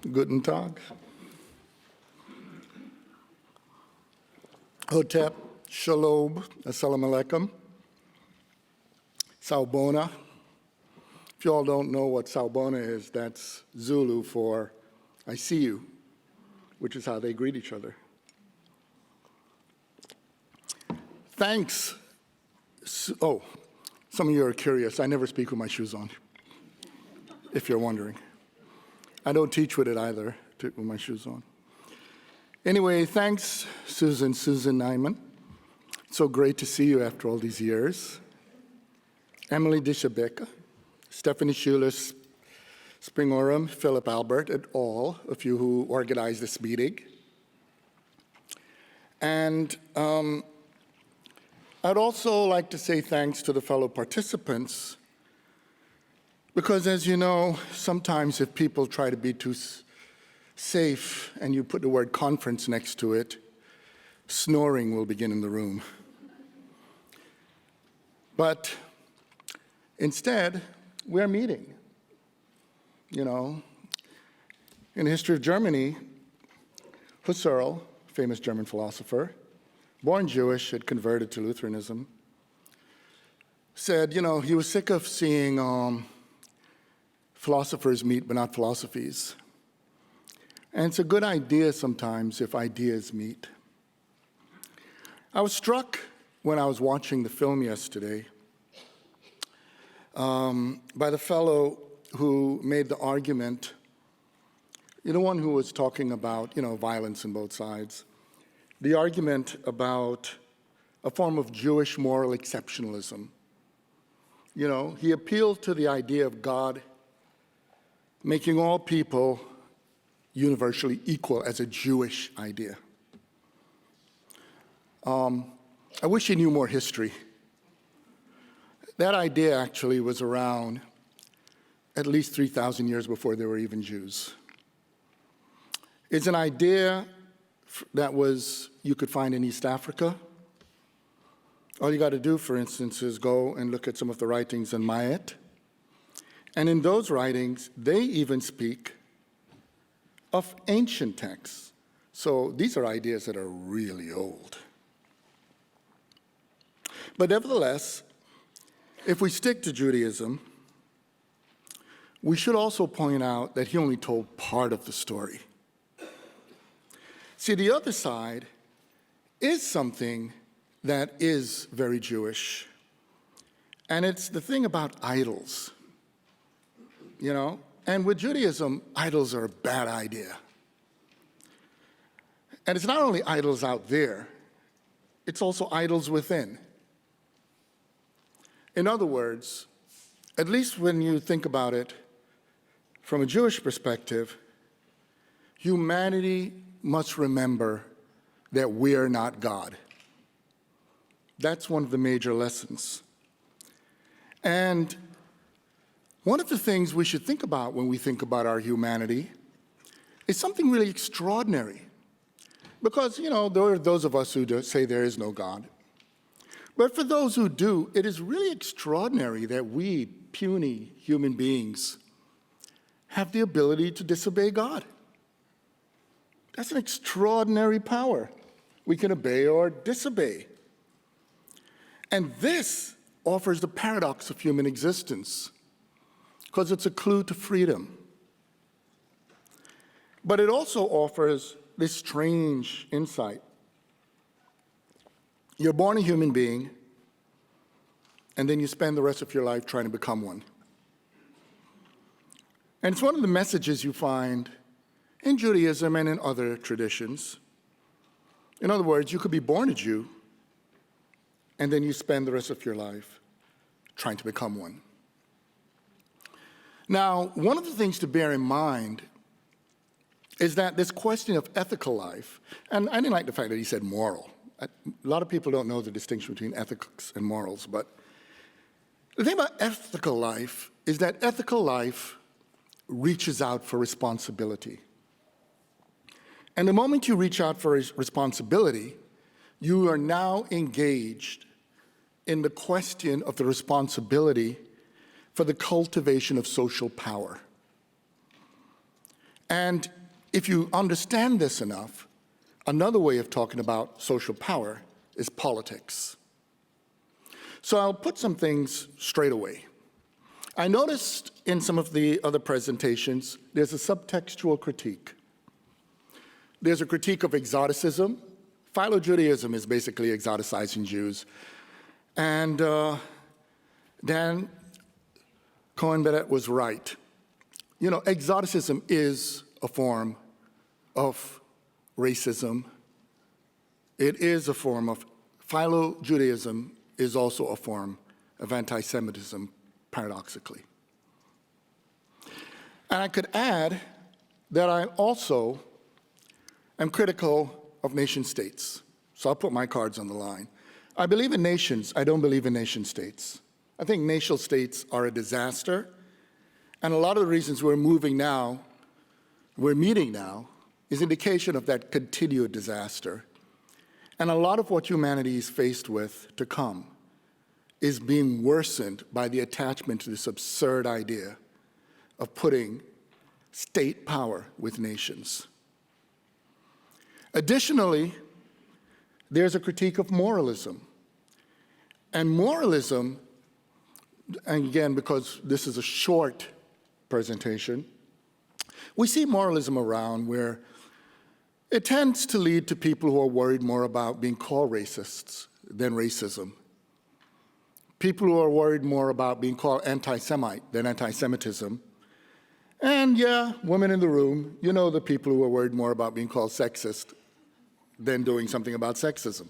Guten Tag. Hotep, Shalom, Assalamu alaikum. Sawubona. If you all don't know what Sawubona is, that's Zulu for I see you, which is how they greet each other. Thanks. Oh, some of you are curious. I never speak with my shoes on, if you're wondering. I don't teach with it either, with my shoes on. Anyway, thanks, Susan Nyman. So great to see you after all these years. Emily Dishabeka, Stephanie Schuler, Springorum, Philip Albert, and all of you who organized this meeting. And I'd also like to say thanks to the fellow participants, because as you know, sometimes if people try to be too safe and you put the word conference next to it, snoring will begin in the room. But instead, we're meeting. You know, in the history of Germany, Husserl, famous German philosopher, born Jewish, had converted to Lutheranism, said, you know, he was sick of seeing philosophers meet but not philosophies. And it's a good idea sometimes if ideas meet. I was struck when I was watching the film yesterday by the fellow who made the argument, the one who was talking about, violence on both sides, the argument about a form of Jewish moral exceptionalism. He appealed to the idea of God making all people universally equal as a Jewish idea. I wish he knew more history. That idea actually was around at least 3,000 years before there were even Jews. It's an idea that you could find in East Africa. All you got to do, for instance, is go and look at some of the writings in Mayet. And in those writings, they even speak of ancient texts. So these are ideas that are really old. But nevertheless, if we stick to Judaism, we should also point out that he only told part of the story. See, the other side is something that is very Jewish, and it's the thing about idols, And with Judaism, idols are a bad idea. And it's not only idols out there, it's also idols within. In other words, at least when you think about it from a Jewish perspective, humanity must remember that we're not God. That's one of the major lessons. And one of the things we should think about when we think about our humanity is something really extraordinary. Because, there are those of us who say there is no God. But for those who do, it is really extraordinary that we, puny human beings, have the ability to disobey God. That's an extraordinary power. We can obey or disobey. And this offers the paradox of human existence, because it's a clue to freedom. But it also offers this strange insight. You're born a human being, and then you spend the rest of your life trying to become one. And it's one of the messages you find in Judaism and in other traditions. In other words, you could be born a Jew, and then you spend the rest of your life trying to become one. Now, one of the things to bear in mind is that this question of ethical life, and I didn't like the fact that he said moral. A lot of people don't know the distinction between ethics and morals, but the thing about ethical life is that ethical life reaches out for responsibility. And the moment you reach out for responsibility, you are now engaged in the question of the responsibility for the cultivation of social power. And if you understand this enough, another way of talking about social power is politics. So I'll put some things straight away. I noticed in some of the other presentations, there's a subtextual critique. There's a critique of exoticism. Philo-Judaism is basically exoticizing Jews. And Dan Cohen-Bennett was right. You know, exoticism is a form of racism. It is a form of, Philo-Judaism is also a form of anti-Semitism, paradoxically. And I could add that I also am critical of nation states. So I'll put my cards on the line. I believe in nations. I don't believe in nation states. I think nation states are a disaster. And a lot of the reasons we're meeting now, is indication of that continued disaster. And a lot of what humanity is faced with to come is being worsened by the attachment to this absurd idea of putting state power with nations. Additionally, there's a critique of moralism. And moralism, and again, because this is a short presentation, we see moralism around where it tends to lead to people who are worried more about being called racists than racism. People who are worried more about being called anti-Semite than anti-Semitism. And yeah, women in the room, you know the people who are worried more about being called sexist than doing something about sexism.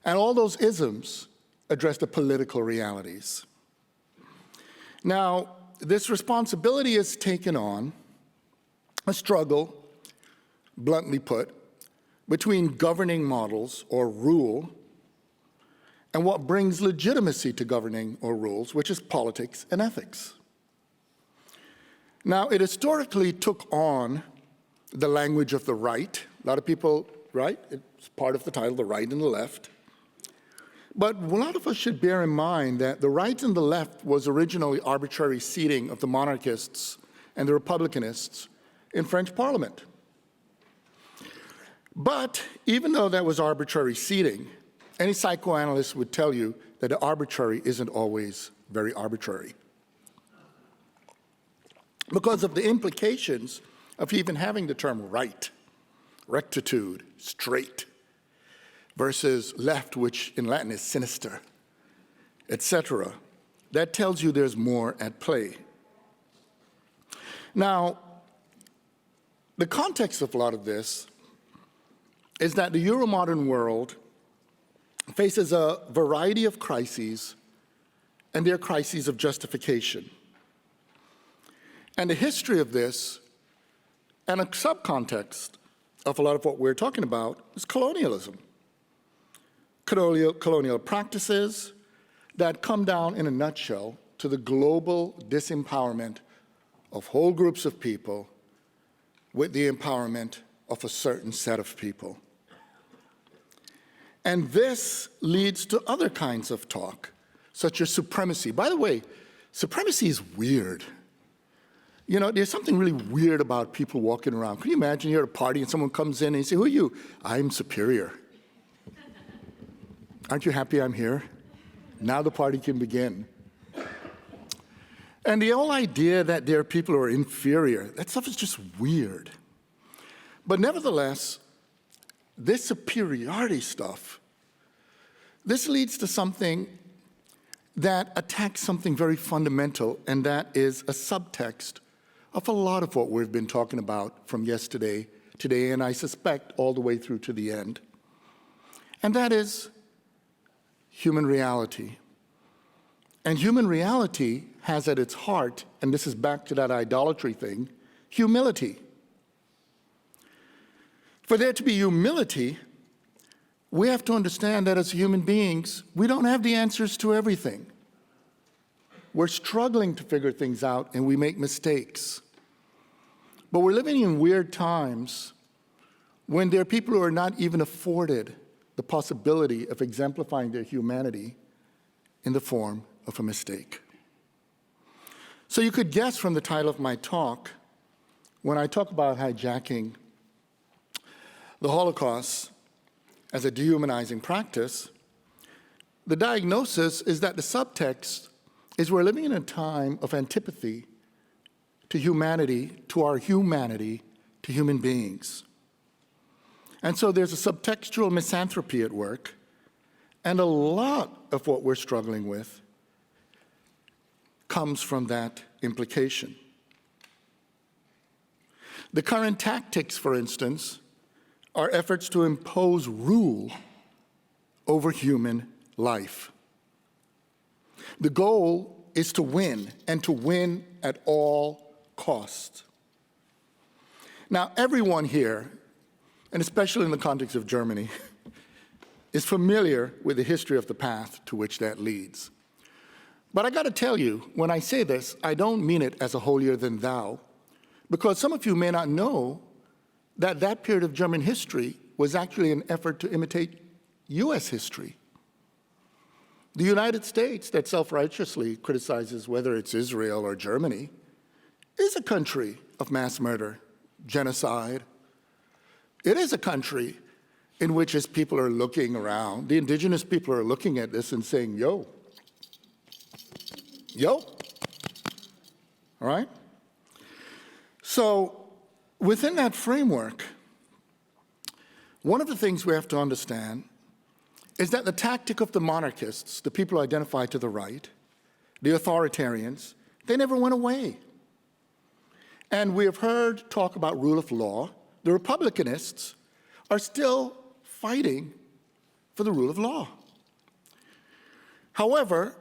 And all those isms address the political realities. Now, this responsibility is taken on a struggle, bluntly put, between governing models or rule and what brings legitimacy to governing or rules, which is politics and ethics. Now, it historically took on the language of the right. A lot of people, right? It's part of the title, the right and the left. But a lot of us should bear in mind that the right and the left was originally arbitrary seating of the monarchists and the republicanists in French Parliament. But even though that was arbitrary seating, any psychoanalyst would tell you that the arbitrary isn't always very arbitrary, because of the implications of even having the term right, rectitude, straight, versus left, which in Latin is sinister, etc. That tells you there's more at play. Now, the context of a lot of this is that the Euromodern world faces a variety of crises, and they're crises of justification. And the history of this, and a subcontext of a lot of what we're talking about, is colonialism. Colonial practices that come down in a nutshell to the global disempowerment of whole groups of people with the empowerment of a certain set of people. And this leads to other kinds of talk, such as supremacy. By the way, supremacy is weird. You know, there's something really weird about people walking around. Can you imagine you're at a party and someone comes in and you say, "Who are you?" "I'm superior." "Aren't you happy I'm here?" Now the party can begin. And the whole idea that there are people who are inferior, that stuff is just weird. But nevertheless, this superiority stuff, this leads to something that attacks something very fundamental, and that is a subtext of a lot of what we've been talking about from yesterday, today, and I suspect all the way through to the end. And that is human reality. And human reality has at its heart, and this is back to that idolatry thing, humility. For there to be humility, we have to understand that as human beings, we don't have the answers to everything. We're struggling to figure things out, and we make mistakes. But we're living in weird times when there are people who are not even afforded the possibility of exemplifying their humanity in the form of a mistake. So you could guess from the title of my talk when I talk about hijacking the Holocaust as a dehumanizing practice, the diagnosis is that the subtext is we're living in a time of antipathy to humanity, to our humanity, to human beings. And so there's a subtextual misanthropy at work, and a lot of what we're struggling with comes from that implication. The current tactics, for instance, are efforts to impose rule over human life. The goal is to win, and to win at all costs. Now, everyone here, and especially in the context of Germany, is familiar with the history of the path to which that leads. But I got to tell you, when I say this, I don't mean it as a holier than thou, because some of you may not know that that period of German history was actually an effort to imitate US history. The United States, that self-righteously criticizes whether it's Israel or Germany, is a country of mass murder, genocide. It is a country in which, as people are looking around, the indigenous people are looking at this and saying, yo, all right? So within that framework, one of the things we have to understand is that the tactic of the monarchists, the people who identify to the right, the authoritarians, they never went away. And we have heard talk about rule of law. The Republicanists are still fighting for the rule of law. However,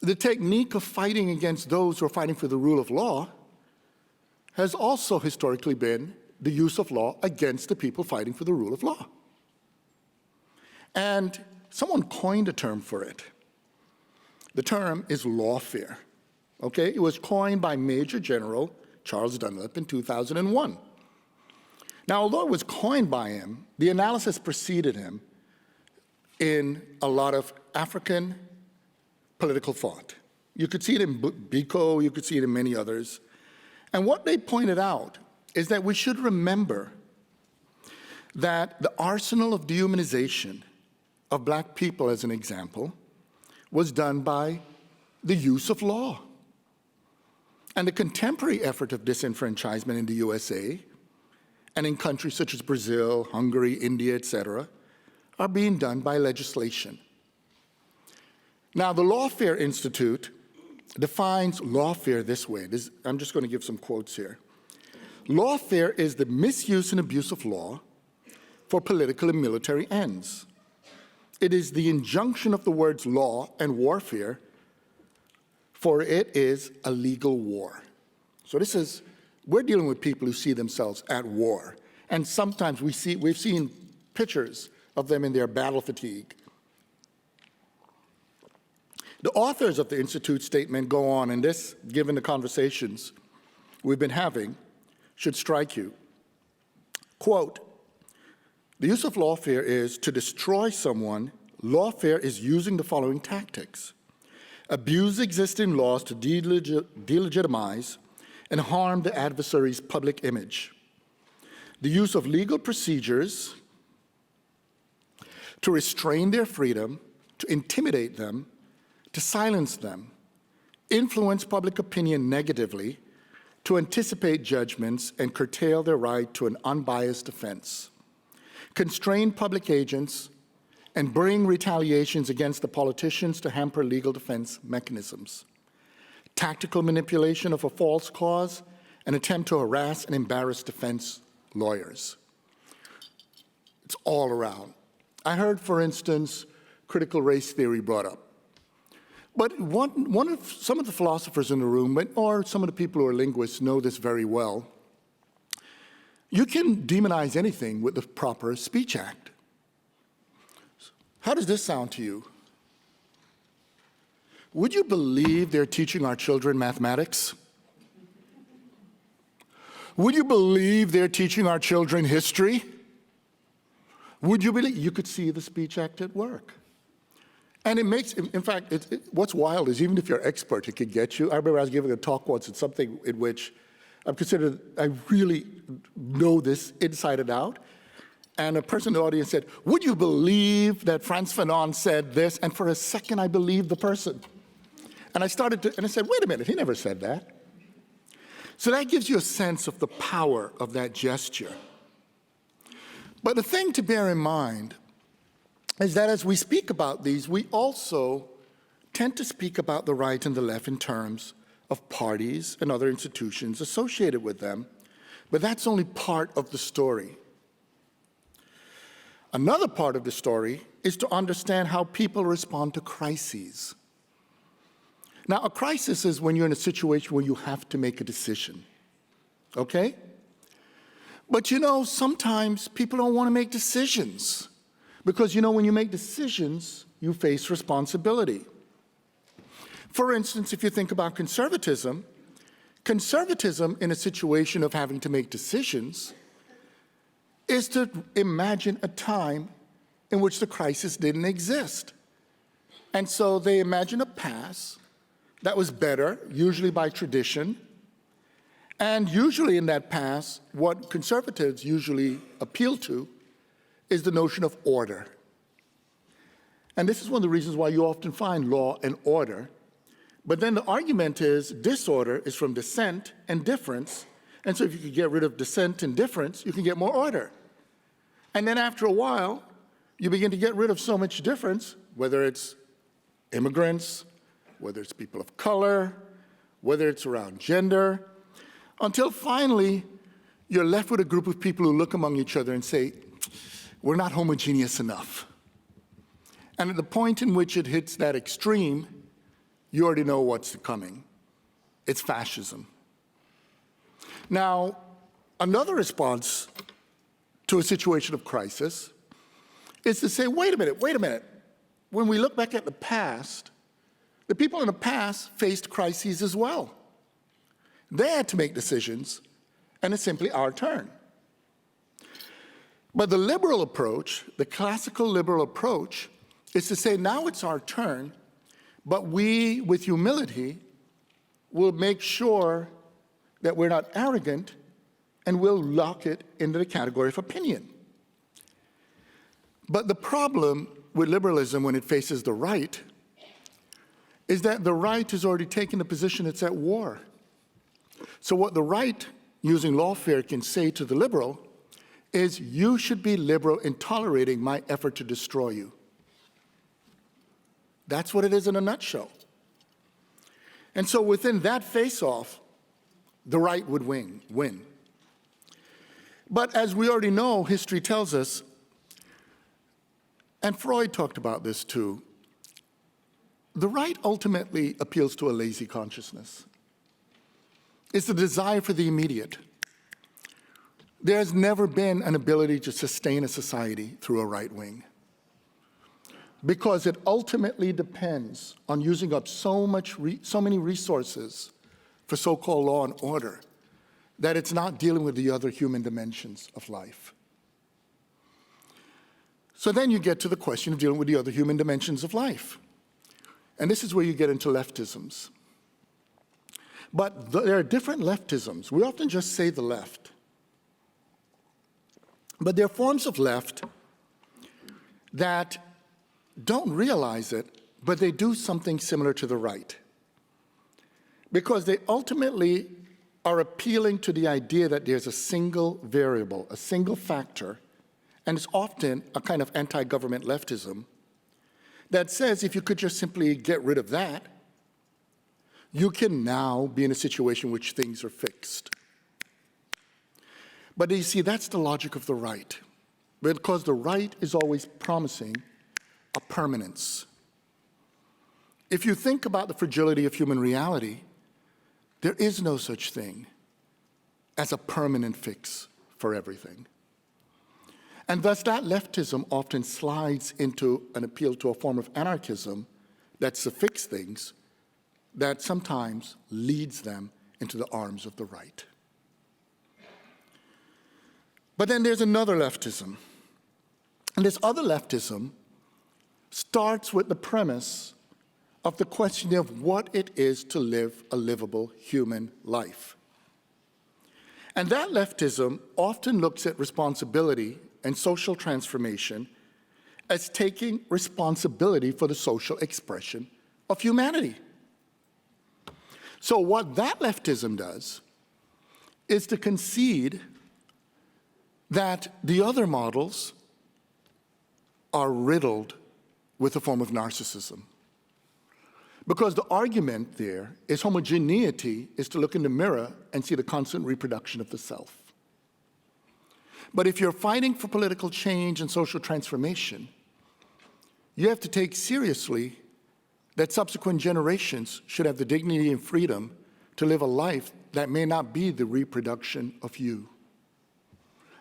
the technique of fighting against those who are fighting for the rule of law has also historically been the use of law against the people fighting for the rule of law. And someone coined a term for it. The term is lawfare, okay? It was coined by Major General Charles Dunlap in 2001. Now, although it was coined by him, the analysis preceded him in a lot of African political thought. You could see it in Biko, you could see it in many others. And what they pointed out is that we should remember that the arsenal of dehumanization of Black people, as an example, was done by the use of law. And the contemporary effort of disenfranchisement in the USA and in countries such as Brazil, Hungary, India, et cetera, are being done by legislation. Now, the Lawfare Institute defines lawfare this way. I'm just going to give some quotes here. Lawfare is the misuse and abuse of law for political and military ends. It is the injunction of the words law and warfare, for it is a legal war. So we're dealing with people who see themselves at war. And sometimes we've seen pictures of them in their battle fatigue. The authors of the Institute statement go on, and this, given the conversations we've been having, should strike you. Quote, the use of lawfare is to destroy someone. Lawfare is using the following tactics: abuse existing laws to delegitimize and harm the adversary's public image. The use of legal procedures to restrain their freedom, to intimidate them, to silence them, influence public opinion negatively, to anticipate judgments and curtail their right to an unbiased defense, constrain public agents, and bring retaliations against the politicians to hamper legal defense mechanisms, tactical manipulation of a false cause, and attempt to harass and embarrass defense lawyers. It's all around. I heard, for instance, critical race theory brought up. But some of the philosophers in the room, or some of the people who are linguists, know this very well. You can demonize anything with the proper speech act. How does this sound to you? Would you believe they're teaching our children mathematics? Would you believe they're teaching our children history? Would you believe? You could see the speech act at work. And it makes, in fact, what's wild is even if you're expert, it could get you. I remember I was giving a talk once at something in which I really know this inside and out. And a person in the audience said, would you believe that Frantz Fanon said this? And for a second, I believed the person. And I said, wait a minute, he never said that. So that gives you a sense of the power of that gesture. But the thing to bear in mind is that as we speak about these, we also tend to speak about the right and the left in terms of parties and other institutions associated with them, but that's only part of the story. Another part of the story is to understand how people respond to crises. Now, a crisis is when you're in a situation where you have to make a decision, okay? But sometimes people don't want to make decisions because when you make decisions, you face responsibility. For instance, if you think about conservatism in a situation of having to make decisions is to imagine a time in which the crisis didn't exist. And so they imagine a past that was better, usually by tradition. And usually in that past, what conservatives usually appeal to is the notion of order. And this is one of the reasons why you often find law and order. But then the argument is disorder is from dissent and difference. And so if you could get rid of dissent and difference, you can get more order. And then after a while, you begin to get rid of so much difference, whether it's immigrants, whether it's people of color, whether it's around gender, until finally you're left with a group of people who look among each other and say, we're not homogeneous enough. And at the point in which it hits that extreme, you already know what's coming. It's fascism. Now, another response to a situation of crisis is to say, wait a minute. When we look back at the past, the people in the past faced crises as well. They had to make decisions, and it's simply our turn. But the liberal approach, the classical liberal approach, is to say, now it's our turn, but we, with humility, will make sure that we're not arrogant, and we'll lock it into the category of opinion. But the problem with liberalism when it faces the right is that the right has already taken a position it's at war. So what the right, using lawfare, can say to the liberal is, you should be liberal in tolerating my effort to destroy you. That's what it is in a nutshell. And so within that face-off, the right would win. But as we already know, history tells us, and Freud talked about this too, the right ultimately appeals to a lazy consciousness. It's the desire for the immediate. There has never been an ability to sustain a society through a right wing, because it ultimately depends on using up so many resources for so-called law and order that it's not dealing with the other human dimensions of life. So then you get to the question of dealing with the other human dimensions of life. And this is where you get into leftisms. But there are different leftisms. We often just say the left. But there are forms of left that don't realize it, but they do something similar to the right. Because they ultimately are appealing to the idea that there's a single variable, a single factor, and it's often a kind of anti-government leftism that says if you could just simply get rid of that, you can now be in a situation in which things are fixed. But you see, that's the logic of the right, because the right is always promising a permanence. If you think about the fragility of human reality, there is no such thing as a permanent fix for everything. And thus that leftism often slides into an appeal to a form of anarchism that's to fix things that sometimes leads them into the arms of the right. But then there's another leftism. And this other leftism starts with the premise of the question of what it is to live a livable human life. And that leftism often looks at responsibility and social transformation as taking responsibility for the social expression of humanity. So what that leftism does is to concede that the other models are riddled with a form of narcissism. Because the argument there is homogeneity is to look in the mirror and see the constant reproduction of the self. But if you're fighting for political change and social transformation, you have to take seriously that subsequent generations should have the dignity and freedom to live a life that may not be the reproduction of you.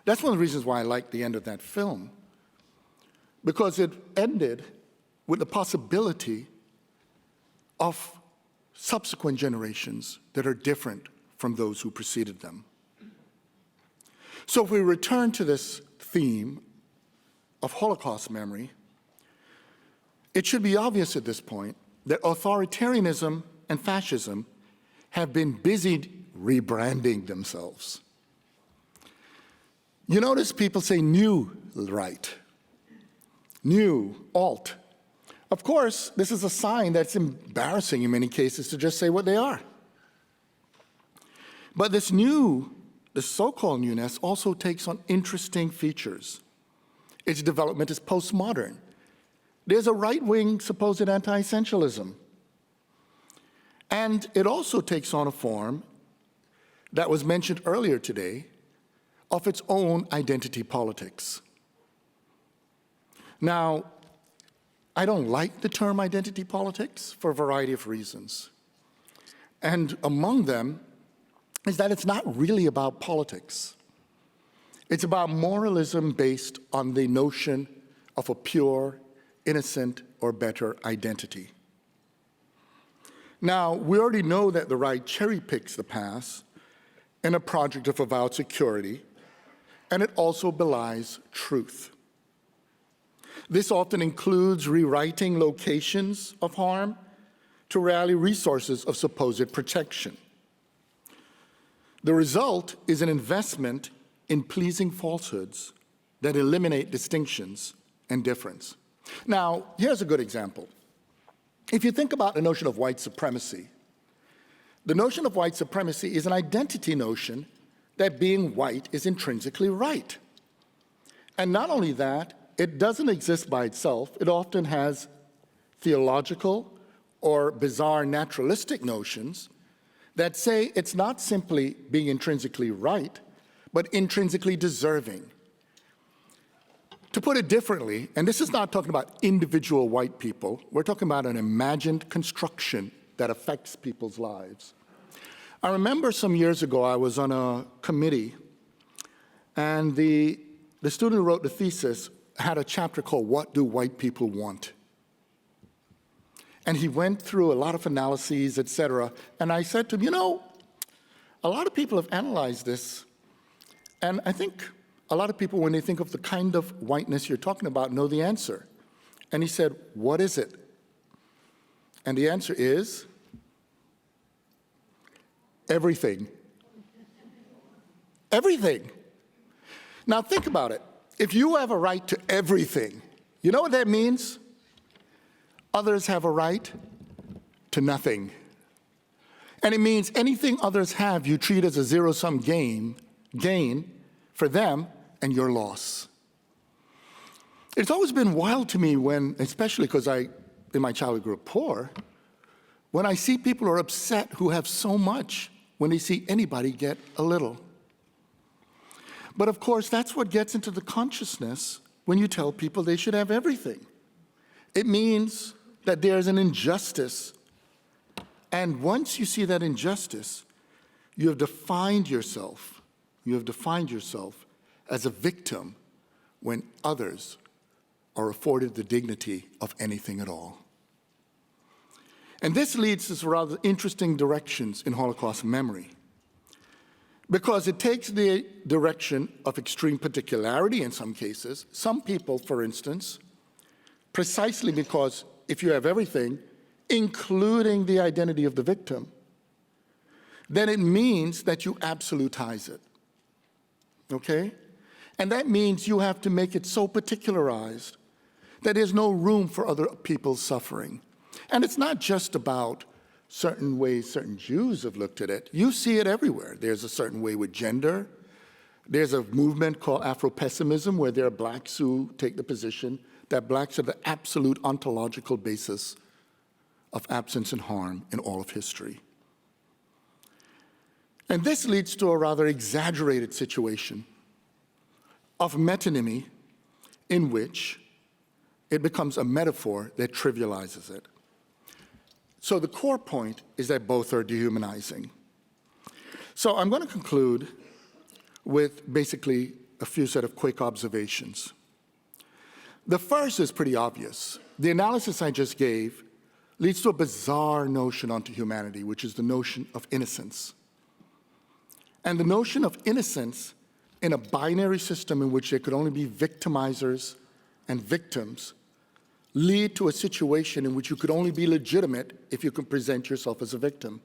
That's one of the reasons why I like the end of that film, because it ended with the possibility of subsequent generations that are different from those who preceded them. So if we return to this theme of Holocaust memory, it should be obvious at this point that authoritarianism and fascism have been busy rebranding themselves. You notice people say new right, new alt. Of course, this is a sign that's embarrassing in many cases to just say what they are. But this so-called newness also takes on interesting features. Its development is postmodern. There's a right-wing supposed anti-essentialism. And it also takes on a form that was mentioned earlier today of its own identity politics. Now, I don't like the term identity politics for a variety of reasons. And among them is that it's not really about politics. It's about moralism based on the notion of a pure, innocent, or better identity. Now, we already know that the right cherry picks the past in a project of avowed security, and it also belies truth. This often includes rewriting locations of harm to rally resources of supposed protection. The result is an investment in pleasing falsehoods that eliminate distinctions and difference. Now, here's a good example. If you think about the notion of white supremacy, the notion of white supremacy is an identity notion that being white is intrinsically right. And not only that, it doesn't exist by itself. It often has theological or bizarre naturalistic notions that say it's not simply being intrinsically right, but intrinsically deserving. To put it differently, and this is not talking about individual white people, we're talking about an imagined construction that affects people's lives. I remember some years ago I was on a committee, and the student who wrote the thesis had a chapter called What Do White People Want? And he went through a lot of analyses, et cetera, and I said to him, you know, a lot of people have analyzed this, and I think a lot of people, when they think of the kind of whiteness you're talking about, know the answer. And he said, what is it? And the answer is everything. Everything. Now think about it. If you have a right to everything, you know what that means? Others have a right to nothing. And it means anything others have, you treat as a zero-sum gain for them and your loss. It's always been wild to me when, especially because I, in my childhood, grew up poor, when I see people who are upset who have so much when they see anybody get a little. But of course, that's what gets into the consciousness when you tell people they should have everything. It means that there's an injustice. And once you see that injustice, you have defined yourself. You have defined yourself as a victim when others are afforded the dignity of anything at all. And this leads to some rather interesting directions in Holocaust memory, because it takes the direction of extreme particularity in some cases. Some people, for instance, precisely because if you have everything, including the identity of the victim, then it means that you absolutize it. okay? And that means you have to make it so particularized that there's no room for other people's suffering. And it's not just about certain ways certain Jews have looked at it. You see it everywhere. There's a certain way with gender. There's a movement called Afro-pessimism where there are blacks who take the position that blacks are the absolute ontological basis of absence and harm in all of history. And this leads to a rather exaggerated situation of metonymy in which it becomes a metaphor that trivializes it. So the core point is that both are dehumanizing. So I'm going to conclude with basically a few set of quick observations. The first is pretty obvious. The analysis I just gave leads to a bizarre notion onto humanity, which is the notion of innocence. And the notion of innocence in a binary system in which there could only be victimizers and victims lead to a situation in which you could only be legitimate if you could present yourself as a victim.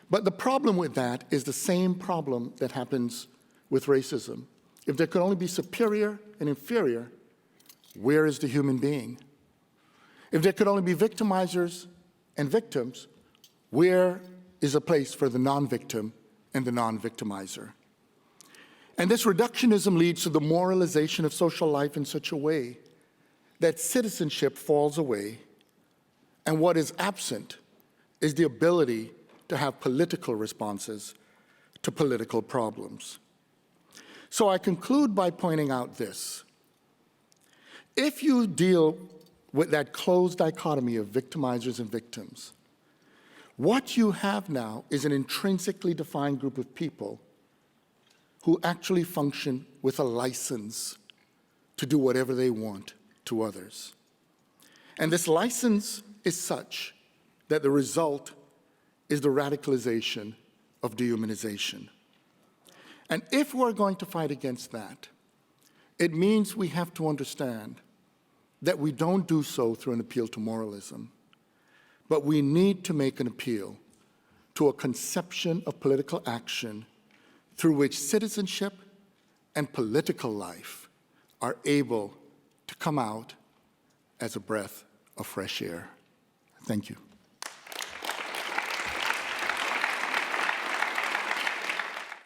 But the problem with that is the same problem that happens with racism. If there could only be superior and inferior, where is the human being? If there could only be victimizers and victims, where is a place for the non-victim and the non-victimizer? And this reductionism leads to the moralization of social life in such a way that citizenship falls away, and what is absent is the ability to have political responses to political problems. So I conclude by pointing out this. If you deal with that closed dichotomy of victimizers and victims, what you have now is an intrinsically defined group of people who actually function with a license to do whatever they want to others. And this license is such that the result is the radicalization of dehumanization. And if we're going to fight against that, it means we have to understand that we don't do so through an appeal to moralism, but we need to make an appeal to a conception of political action through which citizenship and political life are able to come out as a breath of fresh air. Thank you.